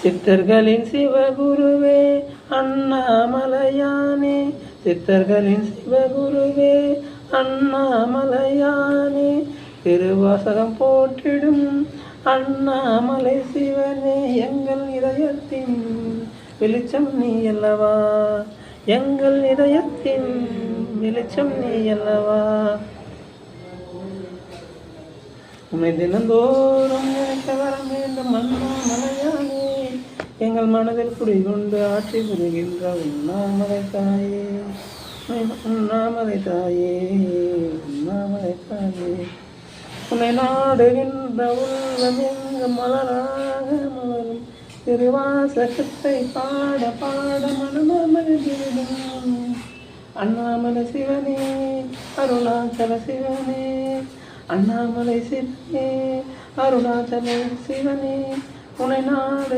சித்தர்களின் சிவகுருவே அண்ணாமலையானே, சித்தர்களின் சிவகுருவே அண்ணாமலையானே, திருவாசகம் போற்றிடும் அண்ணாமலை சிவனே, எங்கள் இதயத்தின் வெளிச்சம் நீ அல்லவா, எங்கள் இதயத்தின் வெளிச்சம் நீ அல்லவா. உன்னை தினந்தோறும் நினைக்க வர வேண்டும் அண்ணாமலையானே, எங்கள் மனதில் குடிகொண்டு ஆட்சி புரிகின்ற உண்ணாமலை தாயே, உண்ணாமலை தாயே, உண்ணாமலை தாயே. உன்னை நாடுகின்ற உள்ளம் எங்கு மலராக மலரும் திருவாசகத்தை பாட பாட மனமகிழ்ந்திடும் அண்ணாமலை சிவனே, அருணாச்சல சிவனே, அண்ணாமலை சிவனே, அருணாச்சல சிவனே, உன்னை நாடு